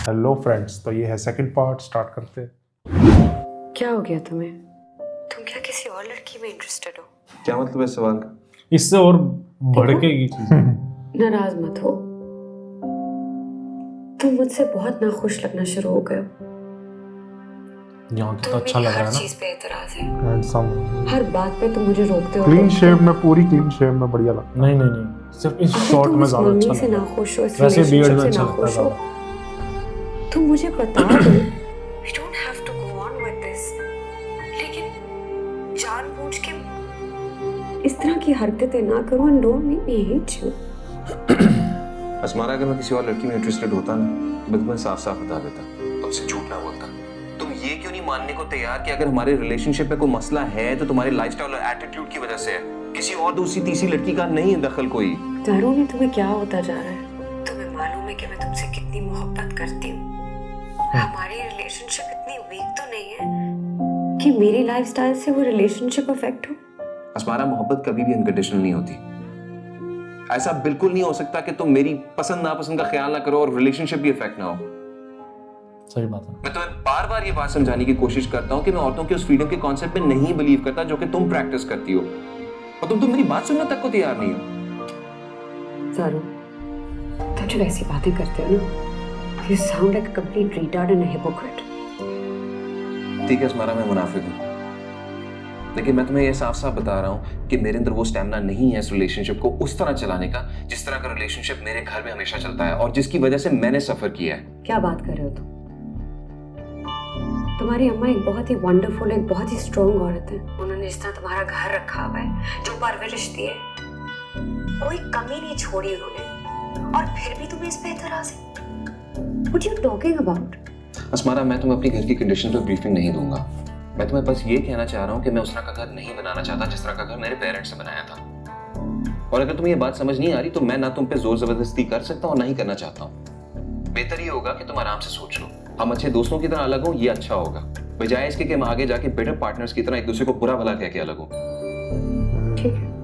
Hello friends, तो ये है सेकंड पार्ट, स्टार्ट करते हैं। क्या हो गया तुम्हें? तुम क्या किसी और लड़की में इंटरेस्टेड हो? क्या मतलब है सवाल का? इससे और भड़केगी चीजें। नाराज मत हो। तुम मुझसे बहुत नाखुश लगना शुरू हो गए हो। यहाँ तो तुम्हें अच्छा मेरी लग रहा हर है ना, चीज पे एतराज है। हैंडसम। हर बात पे तुम मुझे रोकते हो। क्लीन शेव में, पूरी क्लीन शेव में बढ़िया लगता है। नहीं, सिर्फ इस शॉट में ज्यादा अच्छा से लगा। नाखुश हो, इस वैसे बियर्ड रिलेशनशिप में से अच्छा लगता है नाखुश हो। ज्यादा। तुम मुझे बता दो we don't have to go on with this, लेकिन जानबूझ के इस तरह की हरकतें ना करो and don't make me hate you. Asmara, अगर मैं किसी और लड़की में इंटरेस्टेड होता ना तो मैं तुम्हें साफ साफ बता देता, तुमसे झूठ ना बोलता। तुम ये क्यों नहीं मानने को तैयार कि अगर हमारे रिलेशनशिप में कोई मसला है तो तुम्हारे लाइफस्टाइल और एटीट्यूड की वजह से है, किसी और दूसरी तीसरी लड़की का नहीं है दखल कोई। दारू में तुम्हें क्या होता जा रहा है? तुम्हें मालूम है कि मैं तुमसे कितनी मोहब्बत करती हूँ। हमारी रिलेशनशिप इतनी वीक तो नहीं है कि मेरी लाइफस्टाइल से वो रिलेशनशिप अफेक्ट हो। असमारा, मोहब्बत कभी भी अनकंडीशनल नहीं होती। ऐसा बिल्कुल नहीं हो सकता कि तुम मेरी पसंद नापसंद का ख्याल ना करो और रिलेशनशिप भी इफेक्ट ना हो। सही बात है। मैं तुम्हें बार बार ये बात समझाने की कोशिश करता हूँ कि मैं औरतों के उस फ्रीडम के कॉन्सेप्ट में नहीं बिलीव करता जो कि तुम प्रैक्टिस करती हो, और तुम तो मेरी बात सुनने तक को तैयार नहीं हो। सारू, तुम जो ऐसी बातें करते हो ना, you sound like a complete retard and a hypocrite. ठीक है असमारा, मैं मुनाफिक हूँ, लेकिन मैं तुम्हें ये साफ साफ बता रहा हूँ कि मेरे अंदर वो स्टैमिना नहीं है इस रिलेशनशिप को उस तरह चलाने का जिस तरह का रिलेशनशिप मेरे घर में हमेशा चलता है और जिसकी वजह से मैंने सफर किया है। क्या बात कर रहे हो तुम? तुम्हारी अम्मा एक बहुत ही वंडरफुल, एक बहुत ही स्ट्रॉन्ग औरत है। उन्होंने जिस तरह तुम्हारा घर रखा हुआ है, जो परवरिश दी है, कोई कमी नहीं छोड़ी उन्होंने, और फिर भी तुम्हें इस पे एतराज है। What are you talking about? Asmara, मैं तुम्हें अपनी घर की कंडीशन पर ब्रीफिंग नहीं दूंगा। मैं तुम्हें बस ये कहना चाह रहा हूँ कि मैं उस तरह का घर नहीं बनाना चाहता जिस तरह का घर मेरे पेरेंट्स ने बनाया था। और अगर तुम्हें ये बात समझ नहीं आ रही तो मैं ना तुम पे जोर जबरदस्ती कर सकता हूँ और ना ही करना चाहता हूँ। बेहतर ये होगा कि तुम आराम से सोच लो, हम अच्छे दोस्तों की तरह अलग हो, ये अच्छा होगा, बजाय इसके कि हम आगे जाके बेटर पार्टनर्स की तरह एक दूसरे को बुरा भला कह के अलग हो। ठीक है।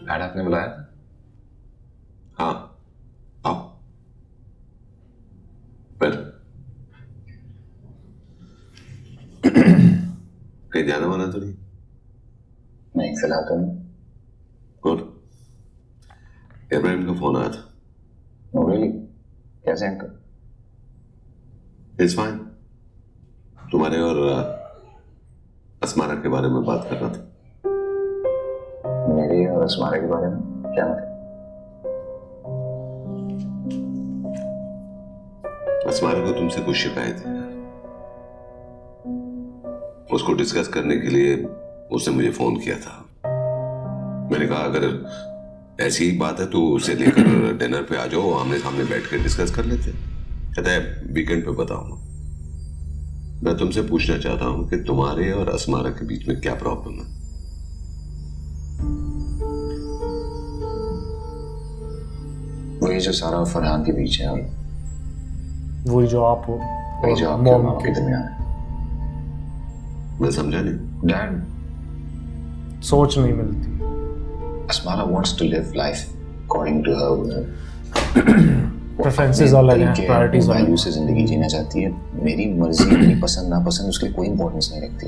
डैड आपने बुलाया था? हाँ, आओ। पर कहीं जाना वाना तो नहीं? नहीं, फिलहाल तो नहीं। गुड। इब्राहिम का फोन आया था। Oh, really? कैसे अंकल? It's fine. तुम्हारे और असमारा के बारे में बात कर रहा था। मेरे और असमारा के बारे में क्या मतलब? असमारा को तुमसे कुछ शिकायत है, उसको डिस्कस करने के लिए उसने मुझे फोन किया था। मैंने कहा अगर ऐसी ही बात है तो उसे लेकर डिनर पे आ जाओ, आमने सामने बैठ कर डिस्कस कर लेते। कहता है वीकेंड पे बताऊंगा। मैं तुमसे पूछना चाहता हूं कि तुम्हारे और असमारा के बीच में क्या प्रॉब्लम है? वही जो सारा फरहान के बीच है, और वही जो आप हो, वही जो आपके मामा के दरमियान है। मैं समझा नहीं। डैड, सोच नहीं मिलती। Asmara wants to live life according to her preferences अलग हैं, प्रायोरिटीज अलग वैल्यू से जिंदगी जीना चाहती है। मेरी मर्जी, मेरी पसंद नापसंद उसके कोई इंपॉर्टेंस नहीं रखती।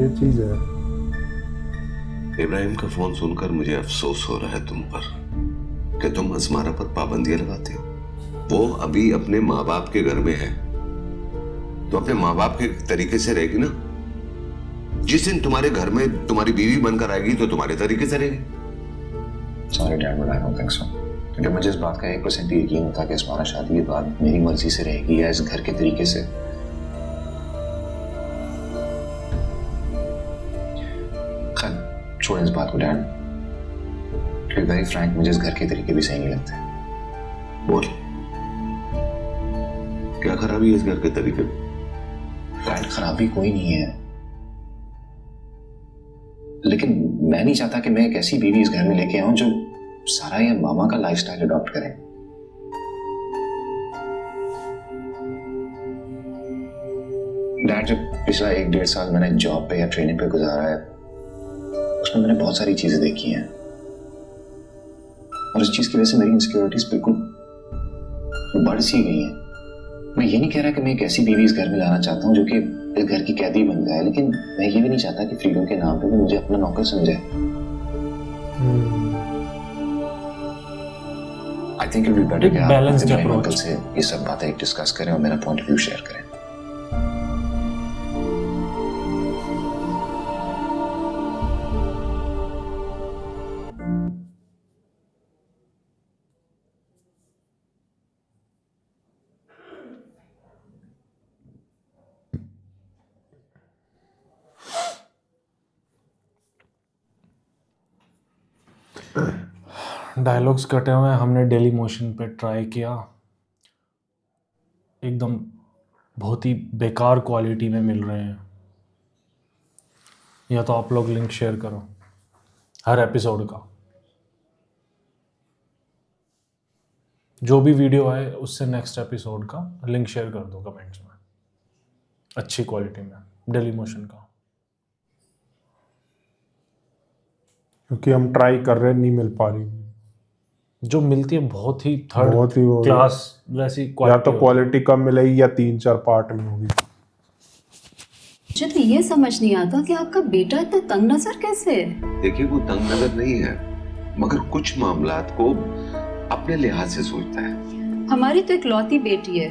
ये चीज है। इब्राहिम का फोन सुनकर मुझे अफसोस हो रहा है तुम पर कि तुम असमारा पर पाबंदियां लगाते हो। वो अभी अपने माँ बाप के घर में है तो अपने माँ बाप के तरीके से रहेगी ना। जिस दिन तुम्हारे घर में तुम्हारी बीवी बनकर आएगी तो तुम्हारे तरीके से रहेगी। Sorry dad, but I don't think so. क्योंकि मुझे इस बात का 1% यकीन होता कि असमारा शादी के बाद मेरी मर्जी से रहेगी या इस घर के तरीके से। खैर छोड़ इस बात को dad. To be very frank, मुझे इस घर के तरीके भी सही नहीं लगते। बोल, क्या खराबी है इस घर के तरीके में? डैड, खराबी कोई नहीं है, लेकिन मैं नहीं चाहता कि मैं एक ऐसी बीवी इस घर में लेके आऊं जो सारा या मामा का लाइफस्टाइल अडॉप्ट करे। डैड, जब पिछला 1-1.5 साल मैंने जॉब पे या ट्रेनिंग पे गुजारा है, उसमें मैंने बहुत सारी चीजें देखी हैं और इस चीज की वजह से मेरी इनसिक्योरिटीज बिल्कुल बढ़ सी गई हैं। मैं ये नहीं कह रहा कि मैं एक ऐसी बीवी इस घर में लाना चाहता हूँ जो कि इस घर की कैदी बन जाए, लेकिन मैं ये भी नहीं चाहता कि फ्रीडम के नाम पे वो मुझे अपना नौकर समझे। I think it will be better कि आप बैलेंस्ड अपने अप्रोच अंकल से ये सब बातें डिस्कस करें और मेरा पॉइंट ऑफ व्यू शेयर करें। डायलॉग्स कटे हुए हैं, हमने डेली मोशन पे ट्राई किया, एकदम बहुत ही बेकार क्वालिटी में मिल रहे हैं। या तो आप लोग लिंक शेयर करो हर एपिसोड का, जो भी वीडियो आए उससे नेक्स्ट एपिसोड का लिंक शेयर कर दो कमेंट्स में, अच्छी क्वालिटी में डेली मोशन का, क्योंकि हम ट्राई कर रहे हैं, नहीं मिल पा रही। जो मिलती है बहुत ही थर्ड बहुत ही वो क्लास वैसी या क्वालिटी तो क्वालिटी कम मिलेगी या 3-4 पार्ट में होगी। मुझे तो ये समझ नहीं आता कि आपका बेटा इतना तंग नजर कैसे है। देखिए वो तंग नजर नहीं है, मगर कुछ मामलात को अपने लिहाज से सोचता है। हमारी तो इकलौती बेटी है,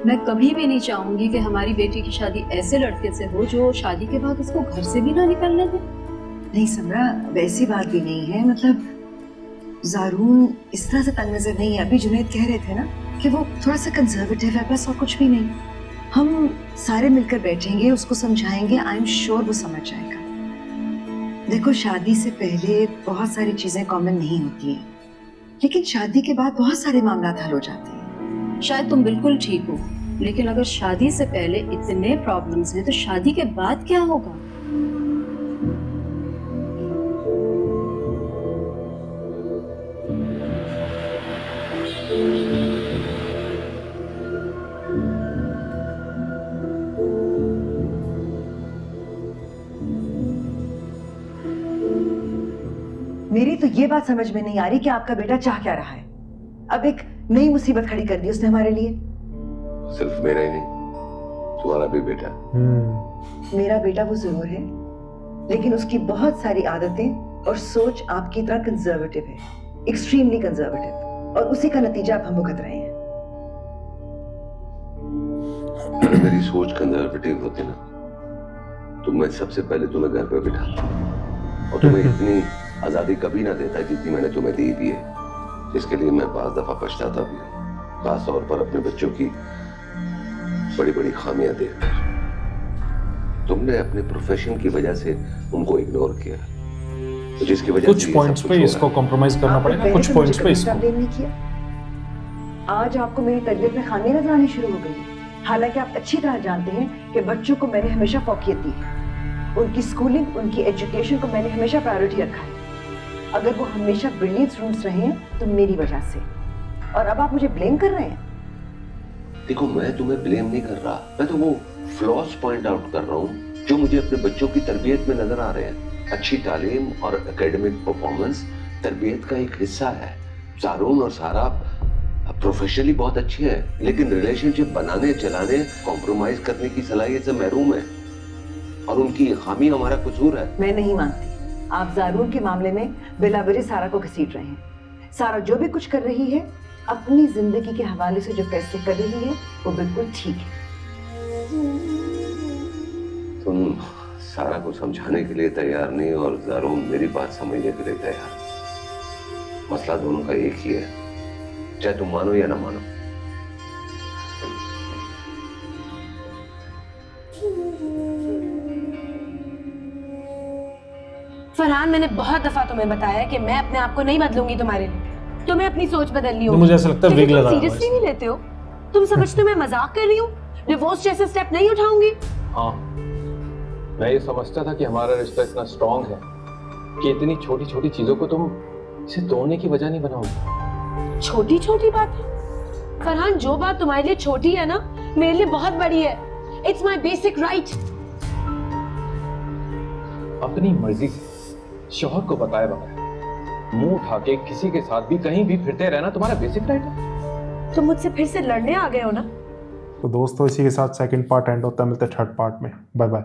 मैं कभी भी नहीं चाहूंगी कि हमारी बेटी की शादी ऐसे लड़के से हो जो शादी के बाद उसको घर से भी ना निकलने दे। नहीं समरा, वैसी बात भी नहीं है। मतलब ज़ारून इस तरह से तंग नजर नहीं है। अभी जुनैद कह रहे थे ना कि वो थोड़ा सा कंजर्वेटिव है, बस और कुछ भी नहीं। हम सारे मिलकर बैठेंगे, उसको समझाएंगे, आई एम श्योर वो समझ जाएगा। देखो शादी से पहले बहुत सारी चीजें कॉमन नहीं होती हैं, लेकिन शादी के बाद बहुत सारे मामला हल हो जाते हैं। शायद तुम बिल्कुल ठीक हो, लेकिन अगर शादी से पहले इतने प्रॉब्लम्स हैं तो शादी के बाद क्या होगा। मेरी तो ये बात समझ में नहीं आ रही कि आपका बेटा चाह क्या रहा है। अब एक नई मुसीबत खड़ी कर दी उसने हमारे लिए। सिर्फ मेरा ही नहीं, तुम्हारा भी बेटा। मेरा बेटा वो जरूर है, लेकिन उसकी बहुत सारी आदतें और सोच आपकी तरह कंजर्वेटिव है, एक्सट्रीमली कंजर्वेटिव, और उसी का नतीजा अब हम भुगत रहे हैं। अगर मेरी सोच कंजर्वेटिव होती ना तो मैं सबसे पहले तुम्हें घर पे बिठाता और तुम्हें इतनी आजादी कभी ना देता जितनी मैंने तुम्हें दी है, जिसके लिए मैं बाज़ दफा पछताता भी हूँ, खास तौर पर अपने बच्चों की बड़ी बड़ी खामियां देखकर। तुमने अपने प्रोफेशन की वजह से उनको इग्नोर किया, तो जिसकी वजह कुछ से ये पॉइंट्स सब पे कुछ हो इसको रहा है। कॉम्प्रोमाइज करना आपने पड़ेगा, पहले कुछ तो पॉइंट्स मुझे पे कभी इसको। ब्लेम नहीं किया। आज आपको मेरी तबीयत में खामी नजर आनी शुरू हो गई है, हालांकि आप अच्छी तरह जानते हैं कि बच्चों को मैंने हमेशा फौकियत दी है। उनकी स्कूलिंग, उनकी एजुकेशन को मैंने हमेशा प्रायोरिटी रखा है। अगर वो हमेशा ब्रिलियंट स्टूडेंट्स रहे हैं तो मेरी वजह से, और अब आप मुझे ब्लेम कर रहे हैं। देखो मैं तुम्हें ब्लेम नहीं कर रहा, मैं तो वो फ्लॉस पॉइंट आउट कर रहा हूँ जो मुझे अपने बच्चों की तरबियत में नजर आ रहे हैं। अच्छी तालीम और एकेडमिक परफॉर्मेंस तरबियत का एक हिस्सा है। ज़ारून और सारा प्रोफेशनली बहुत अच्छे हैं, लेकिन रिलेशनशिप बनाने, चलाने, कॉम्प्रोमाइज करने की सलाहियत से महरूम है, और उनकी खामी हमारा कसूर है। मैं नहीं मानती आप ज़ारून के मामले में बिला वजह सारा को घसीट रहे हैं। सारा जो भी कुछ कर रही है अपनी जिंदगी के हवाले से जो फैसले कर रही है वो बिल्कुल ठीक है। तुम सारा को समझाने के लिए तैयार नहीं और ज़ारून मेरी बात समझने के लिए तैयार। मसला दोनों का एक ही है, चाहे तुम मानो या ना मानो। फरहान, मैंने बहुत दफा तुम्हें बताया कि मैं अपने आप को नहीं बदलूंगी तुम्हारे लिए। तुम्हें अपनी सोच बदलनी होगी। मुझे ऐसा लगता है विग लगा हुआ है सीरियसली नहीं लेते हो। तुम समझते हो मैं मजाक कर रही हूँ? डिवोर्स जैसे स्टेप नहीं उठाऊंगी। हाँ, मैं ये समझता था कि हमारा रिश्ता इतना स्ट्रांग है कि इतनी छोटी छोटी चीजों को तुम इसे तोड़ने की वजह नहीं बनाओगी। छोटी छोटी बात फरहान, जो बात तुम्हारे लिए छोटी है ना, मेरे लिए बहुत बड़ी है। It's my basic right. अपनी मर्जी से शौहर को बताए बगैर मुंह उठा के किसी के साथ भी कहीं भी फिरते रहना तुम्हारा बेसिक राइट है। तुम मुझसे फिर से लड़ने आ गए हो ना? तो दोस्तों इसी के साथ सेकंड पार्ट एंड होता है, मिलते हैं थर्ड पार्ट में। Bye bye.